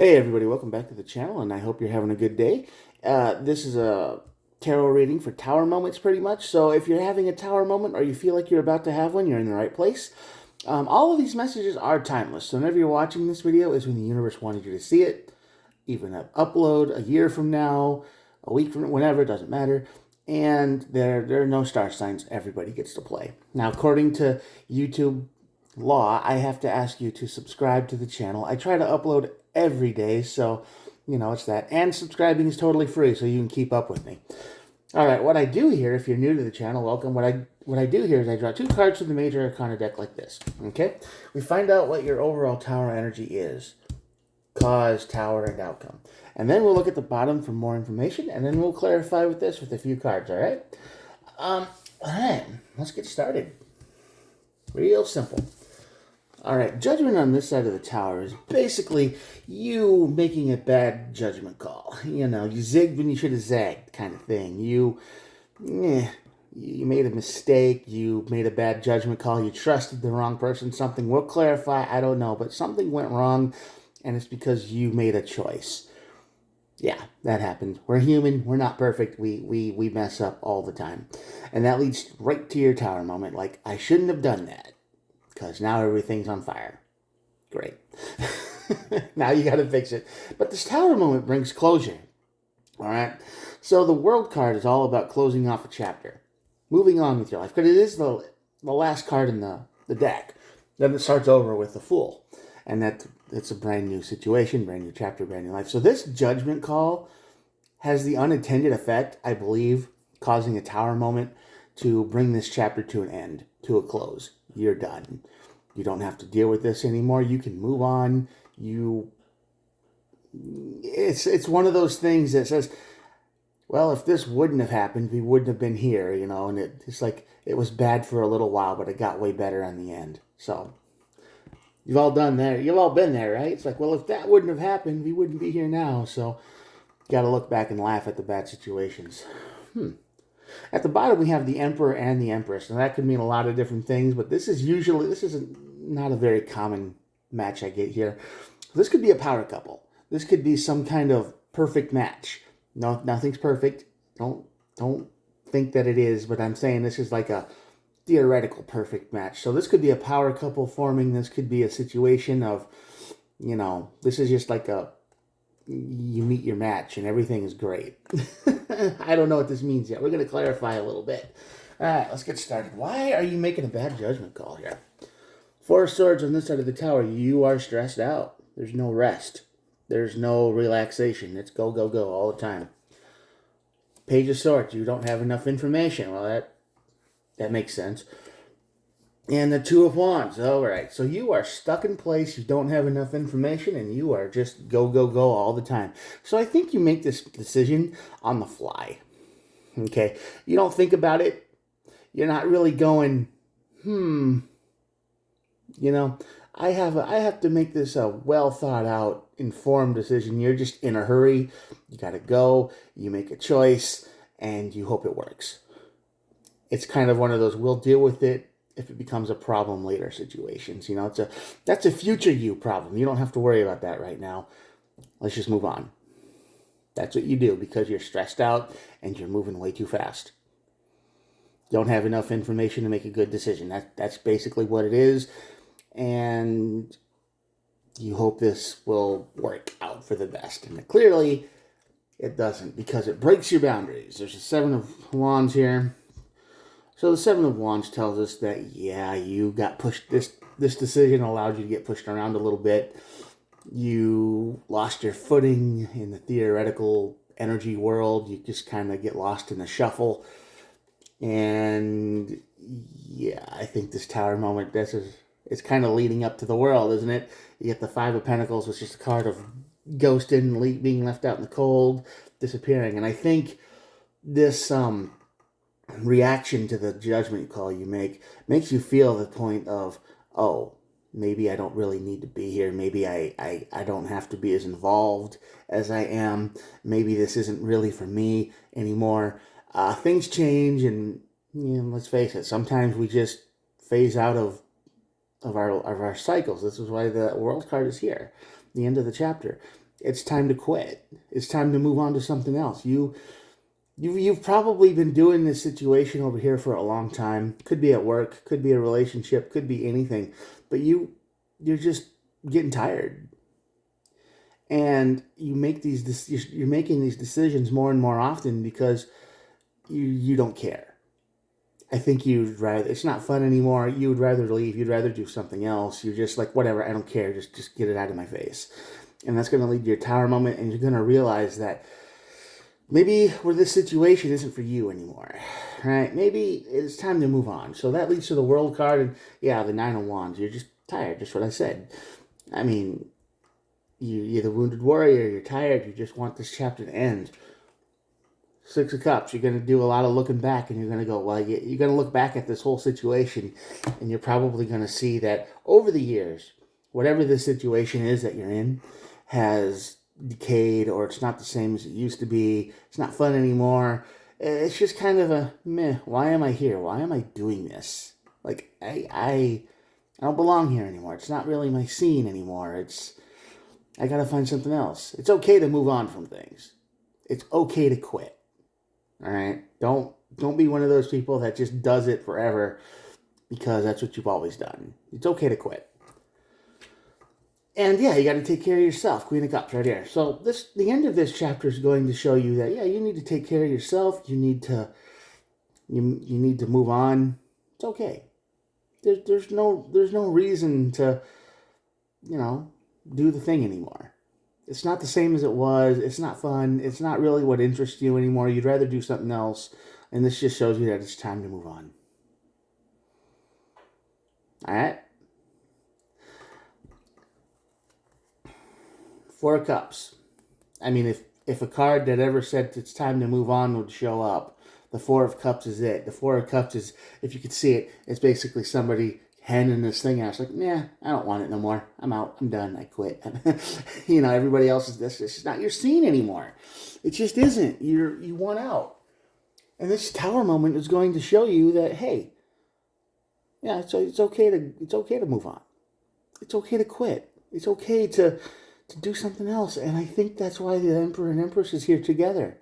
Hey everybody, welcome back to the channel, and I hope you're having a good day. This is a tarot reading for tower moments, pretty much. So if you're having a tower moment or you feel like you're about to have one, you're in the right place. All of these messages are timeless. So whenever you're watching this video is when the universe wanted you to see it. Even an upload a year from now, a week from whenever, it doesn't matter. And there are no star signs. Everybody gets to play. Now, according to YouTube law, I have to ask you to subscribe to the channel. I try to upload every day, so it's that. And subscribing is totally free, so you can keep up with me. All right, what I do here, if you're new to the channel, welcome. What I do here is I draw two cards from the Major Arcana deck like this. Okay, we find out what your overall tower energy is: cause, tower, and outcome. And then we'll look at the bottom for more information, and then we'll clarify with this with a few cards. All right. All right. Let's get started. Real simple. All right, judgment on this side of the tower is basically you making a bad judgment call. You zigged when you should have zagged, kind of thing. You made a mistake. You made a bad judgment call. You trusted the wrong person. Something will clarify. I don't know, but something went wrong, and it's because you made a choice. Yeah, that happens. We're human. We're not perfect. We mess up all the time, and that leads right to your tower moment. Like, I shouldn't have done that, because now everything's on fire. Great. Now you got to fix it. But this tower moment brings closure. All right. So the world card is all about closing off a chapter, moving on with your life, because it is the last card in the deck. Then it starts over with the Fool, and it's a brand new situation, brand new chapter, brand new life. So this judgment call has the unintended effect, I believe, causing a tower moment to bring this chapter to an end, to a close. You're done. You don't have to deal with this anymore. You can move on. It's one of those things that says, well, if this wouldn't have happened, we wouldn't have been here, and it's like it was bad for a little while, but it got way better in the end. So you've all done that. You've all been there, right? It's like, well, if that wouldn't have happened, we wouldn't be here now. So you got to look back and laugh at the bad situations. At the bottom, we have the Emperor and the Empress. And that could mean a lot of different things, but this is not a very common match I get here. This could be a power couple. This could be some kind of perfect match. No, nothing's perfect. Don't think that it is, but I'm saying this is like a theoretical perfect match. So this could be a power couple forming. This could be a situation of, this is just like you meet your match and everything is great. I don't know what this means yet. We're going to clarify a little bit. All right, let's get started. Why are you making a bad judgment call here? Four of Swords on this side of the tower. You are stressed out. There's no rest. There's no relaxation. It's go, go, go all the time. Page of Swords. You don't have enough information. Well, that makes sense. And the Two of Wands. All right. So you are stuck in place. You don't have enough information, and you are just go, go, go all the time. So I think you make this decision on the fly. Okay. You don't think about it. You're not really going, I have to make this a well thought out, informed decision. You're just in a hurry. You got to go. You make a choice, and you hope it works. It's kind of one of those, we'll deal with it if it becomes a problem later situations. That's a future you problem. You don't have to worry about that right now. Let's just move on. That's what you do because you're stressed out and you're moving way too fast. Don't have enough information to make a good decision. That's basically what it is. And you hope this will work out for the best. And clearly it doesn't, because it breaks your boundaries. There's a Seven of Wands here. So the Seven of Wands tells us that, yeah, you got pushed. This decision allowed you to get pushed around a little bit. You lost your footing in the theoretical energy world. You just kind of get lost in the shuffle. And yeah, I think this tower moment, it's kind of leading up to the world, isn't it? You get the Five of Pentacles, which is a card of ghosting, being left out in the cold, disappearing. And I think this reaction to the judgment call you makes you feel the point of, oh, maybe I don't really need to be here. Maybe I don't have to be as involved as I am. Maybe this isn't really for me anymore. Things change, and let's face it, sometimes we just phase out of our cycles. This is why the World card is here, the end of the chapter. It's time to quit. It's time to move on to something else. You've probably been doing this situation over here for a long time. Could be at work, could be a relationship, could be anything. But you're just getting tired. And you're making these decisions more and more often because you don't care. I think you'd rather, it's not fun anymore. You would rather leave. You'd rather do something else. You're just like, whatever, I don't care. Just get it out of my face. And that's going to lead to your tower moment. And you're going to realize that maybe where this situation isn't for you anymore, right? Maybe it's time to move on. So that leads to the world card. And yeah, the 9 of Wands. You're just tired. Just what I said. I mean, you're the wounded warrior. You're tired. You just want this chapter to end. 6 of Cups, you're going to do a lot of looking back, and you're going to go, well, you're going to look back at this whole situation, and you're probably going to see that over the years, whatever the situation is that you're in has decayed, or it's not the same as it used to be. It's not fun anymore. It's just kind of a meh. Why am I here? Why am I doing this? Like, I don't belong here anymore. It's not really my scene anymore. I got to find something else. It's okay to move on from things. It's okay to quit. All right? Don't be one of those people that just does it forever because that's what you've always done. It's okay to quit. And yeah, you got to take care of yourself. Queen of Cups right here. So the end of this chapter is going to show you that, yeah, you need to take care of yourself. You need to move on. It's okay. There's no reason to, do the thing anymore. It's not the same as it was. It's not fun. It's not really what interests you anymore. You'd rather do something else. And this just shows you that it's time to move on. All right? 4 of Cups. I mean, if a card that ever said it's time to move on would show up, the 4 of Cups is it. The 4 of Cups is, if you could see it, it's basically somebody handing this thing out. It's like, nah, I don't want it no more. I'm out. I'm done. I quit. Everybody else is this. It's not your scene anymore. It just isn't. You want out. And this tower moment is going to show you that, hey, yeah, it's okay to move on. It's okay to quit. It's okay to do something else. And I think that's why the Emperor and Empress is here together.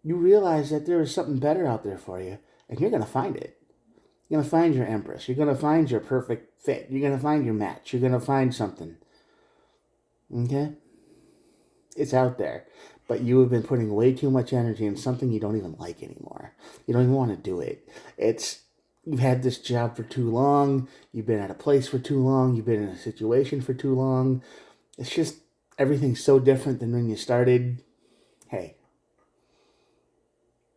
You realize that there is something better out there for you, and you're going to find it. You're going to find your Empress. You're going to find your perfect fit. You're going to find your match. You're going to find something. Okay? It's out there. But you have been putting way too much energy in something you don't even like anymore. You don't even want to do it. You've had this job for too long. You've been at a place for too long. You've been in a situation for too long. It's just everything's so different than when you started. Hey,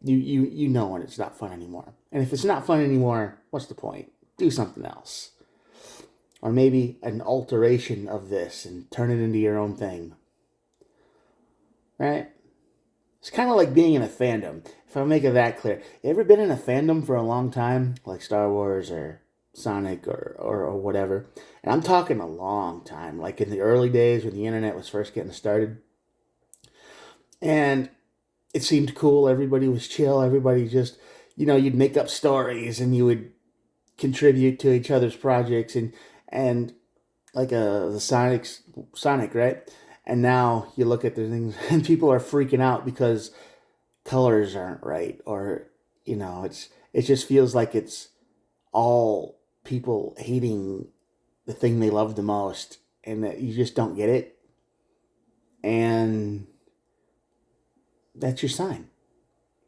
you know when it's not fun anymore. And if it's not fun anymore, what's the point? Do something else. Or maybe an alteration of this and turn it into your own thing. Right? It's kind of like being in a fandom. If I make it that clear. You ever been in a fandom for a long time? Like Star Wars or Sonic or whatever. And I'm talking a long time. Like in the early days when the internet was first getting started. And it seemed cool. Everybody was chill. Everybody just, you'd make up stories and you would contribute to each other's projects and like the Sonic, right? And now you look at the things and people are freaking out because colors aren't right, or it just feels like it's all people hating the thing they love the most, and that you just don't get it. And that's your sign.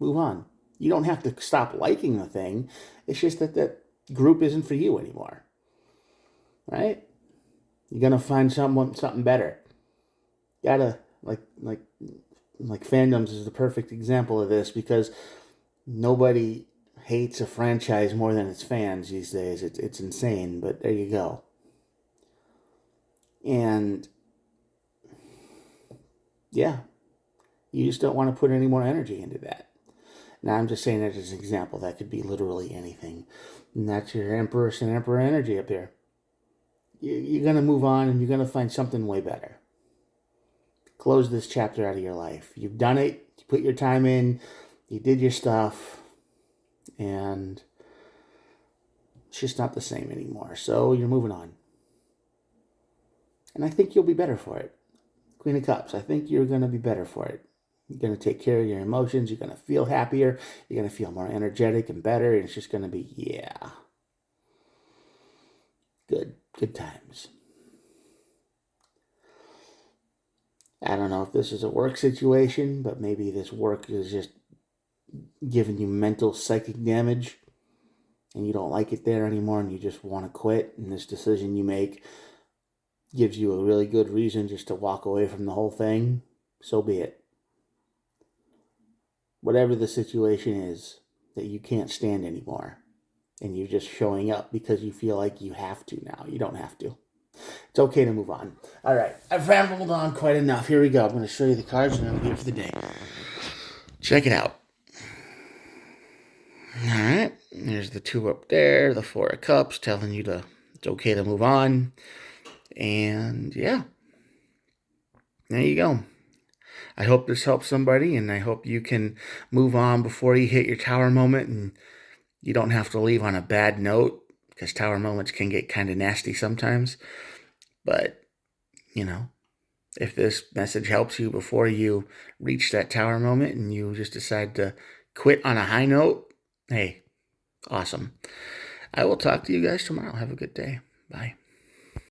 Move on. You don't have to stop liking the thing. It's just that group isn't for you anymore. Right? You're gonna find something better. You gotta like fandoms is the perfect example of this, because nobody hates a franchise more than its fans these days. It's insane, but there you go. And yeah, you just don't want to put any more energy into that. Now, I'm just saying that as an example. That could be literally anything. And that's your Empress and Emperor energy up here. You're going to move on, and you're going to find something way better. Close this chapter out of your life. You've done it. You put your time in. You did your stuff. And it's just not the same anymore. So you're moving on. And I think you'll be better for it. Queen of Cups, I think you're going to be better for it. You're going to take care of your emotions. You're going to feel happier. You're going to feel more energetic and better. And it's just going to be, yeah, good times. I don't know if this is a work situation, but maybe this work is just giving you mental psychic damage and you don't like it there anymore and you just want to quit. And this decision you make gives you a really good reason just to walk away from the whole thing. So be it. Whatever the situation is that you can't stand anymore and you're just showing up because you feel like you have to now. You don't have to. It's okay to move on. All right, I've rambled on quite enough. Here we go. I'm going to show you the cards and I'm here for the day. Check it out. All right, there's the 2 up there, the 4 of Cups telling you it's okay to move on. And yeah, there you go. I hope this helps somebody, and I hope you can move on before you hit your tower moment and you don't have to leave on a bad note, because tower moments can get kind of nasty sometimes. But, if this message helps you before you reach that tower moment and you just decide to quit on a high note, hey, awesome. I will talk to you guys tomorrow. Have a good day. Bye.